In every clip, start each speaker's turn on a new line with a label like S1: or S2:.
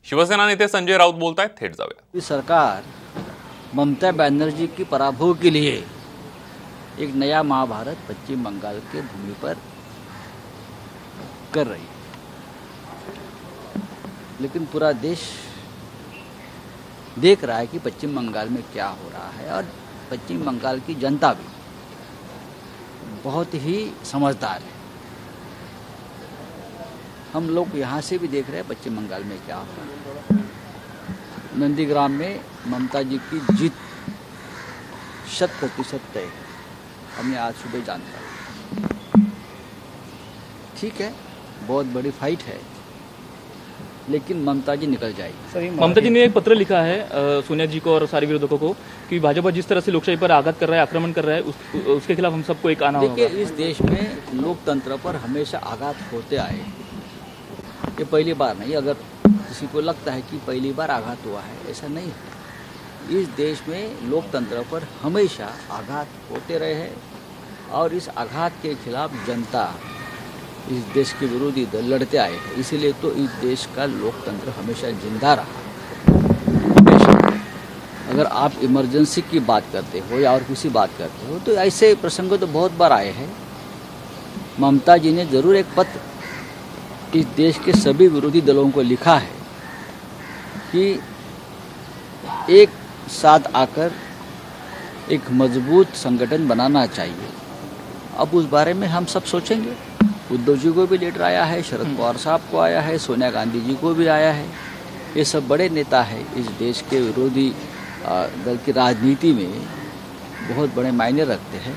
S1: शिवसेना नेते संजय राउत बोलतायत, थेट जाऊया।
S2: सरकार ममता बनर्जी की पराभव के लिए एक नया महाभारत पश्चिम बंगाल के भूमि पर कर रही है, लेकिन पूरा देश देख रहा है कि पश्चिम बंगाल में क्या हो रहा है। और पश्चिम बंगाल की जनता भी बहुत ही समझदार है। हम लोग यहाँ से भी देख रहे हैं पश्चिम बंगाल में क्या हो रहा है। नंदीग्राम में ममता जी की जीत 100% तय है, हमने आज सुबह जानकारी। ठीक है, बहुत बड़ी फाइट है, लेकिन ममता जी निकल जाएगी।
S3: ममता जी ने एक पत्र लिखा है सोनिया जी को और सारे विरोधकों को कि भाजपा जिस तरह से लोकशाही पर आघात कर रहा है, आक्रमण कर रहा है, उसके खिलाफ हम सबको एक आना होगा।
S2: देखिए, इस देश में लोकतंत्र पर हमेशा आघात होते आए, ये पहली बार नहीं। अगर किसी को लगता है कि पहली बार आघात हुआ है, ऐसा नहीं है। इस देश में लोकतंत्र पर हमेशा आघात होते रहे हैं और इस आघात के खिलाफ जनता, इस देश के विरोधी दल लड़ते आए हैं। इसीलिए तो इस देश का लोकतंत्र हमेशा जिंदा रहा। हमेशा अगर आप इमरजेंसी की बात करते हो या और किसी बात करते हो, तो ऐसे प्रसंग तो बहुत बार आए हैं। ममता जी ने जरूर एक पत्र इस देश के सभी विरोधी दलों को लिखा है कि एक साथ आकर एक मजबूत संगठन बनाना चाहिए। अब उस बारे में हम सब सोचेंगे। उद्धव जी को भी लेटर आया है, शरद पवार साहब को आया है, सोनिया गांधी जी को भी आया है। ये सब बड़े नेता हैं, इस देश के विरोधी दल की राजनीति में बहुत बड़े मायने रखते हैं।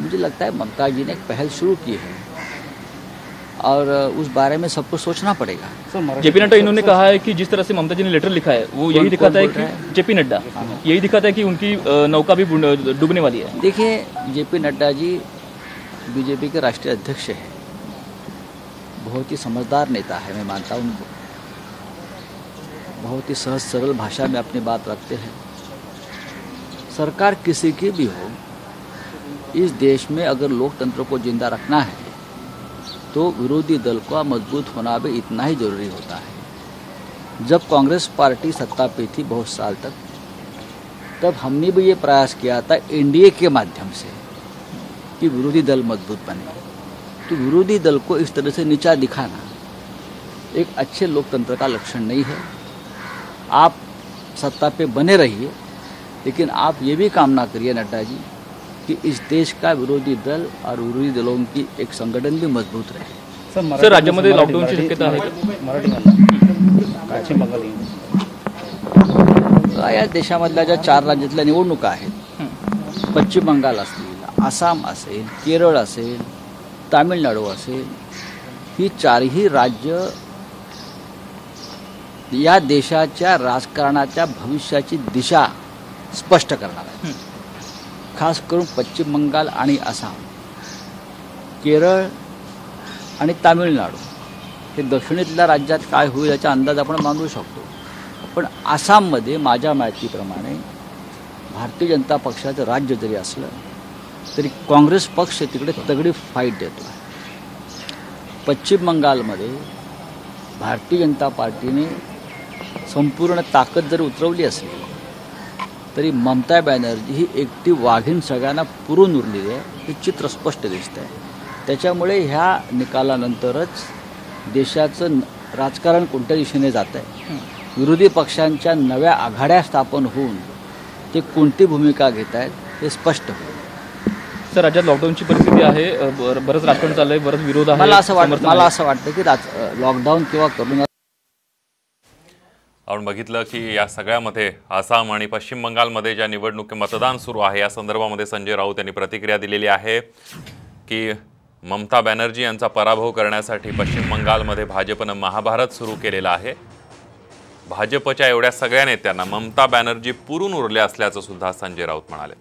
S2: मुझे लगता है ममता जी ने एक पहल शुरू की है और उस बारे में सबको सोचना पड़ेगा।
S3: जेपी नड्डा इन्होंने कहा है कि जिस तरह से ममता जी ने लेटर लिखा है वो यही दिखाता है कि जेपी नड्डा यही दिखाता है कि उनकी नौका भी डूबने वाली है।
S2: देखिए, जेपी नड्डा जी बीजेपी के राष्ट्रीय अध्यक्ष हैं, बहुत ही समझदार नेता है। मैं मानता हूँ उनको, बहुत ही सहज सरल भाषा में अपनी बात रखते हैं। सरकार किसी की भी हो, इस देश में अगर लोकतंत्र को जिंदा रखना है तो विरोधी दल का मजबूत होना भी इतना ही जरूरी होता है। जब कांग्रेस पार्टी सत्ता पे थी बहुत साल तक, तब हमने भी ये प्रयास किया था एनडीए के माध्यम से कि विरोधी दल मजबूत बने। तो विरोधी दल को इस तरह से नीचा दिखाना एक अच्छे लोकतंत्र का लक्षण नहीं है। आप सत्ता पे बने रहिए, लेकिन आप ये भी कामना करिए नड्डा जी कि इस देश का विरोधी दल और विरोधी दलों की एक संगठन भी मजबूत रहे।
S3: सर, राज्यामध्ये लॉकडाऊनची शक्यता आहे
S2: का? या देशामधल्या ज्या 4 राज्यातल्या निवडणुका आहेत, पश्चिम बंगाल असतील, आसाम असेल, केरळ असेल, तामिळनाडू असेल, ही 4ही राज्य या देशाच्या राजकारणाच्या भविष्याची दिशा स्पष्ट करणार आहे। खास करून पश्चिम बंगाल आणि आसाम, केरळ आणि तामिळनाडू हे दक्षिणेतल्या राज्यात काय होईल याचा अंदाज आपण बांधू शकतो। पण आसाममध्ये माझ्या माहितीप्रमाणे भारतीय जनता पक्षाचं राज्य जरी असलं तरी काँग्रेस पक्ष तिकडे तगडी फाईट देतो आहे। पश्चिम बंगालमध्ये भारतीय जनता पार्टीने संपूर्ण ताकद जरी उतरवली असली तरी ममता बॅनर्जी ही एकटी वाघीण सगळ्यांना पुरून उरलेली आहे, हे चित्र स्पष्ट दिसतं आहे। त्याच्यामुळे ह्या निकालानंतरच देशाचं राजकारण कोणत्या दिशेने जात आहे, विरोधी पक्षांच्या नव्या आघाड्या स्थापन होऊन ते कोणती भूमिका घेत आहेत हे स्पष्ट होईल।
S3: सर, राज्यात लॉकडाऊनची परिस्थिती आहे, बरंच राजकारण चाललंय, बरंच विरोध आहे।
S2: मला असं वाटतं की लॉकडाऊन किंवा करोना
S1: आपण बघितलं की या सगळ्यामध्ये आसाम आणि पश्चिम बंगालमध्ये ज्या निवडणूक मतदान सुरू आहे या संदर्भामध्ये संजय राऊत यांनी प्रतिक्रिया दिलेली आहे की ममता बॅनर्जी यांचा पराभव करण्यासाठी पश्चिम बंगालमध्ये भाजपनं महाभारत सुरू केलेलं आहे। भाजपच्या एवढ्या सगळ्या नेत्यांना ममता बॅनर्जी पुरून उरले असल्याचं सुद्धा संजय राऊत म्हणाले।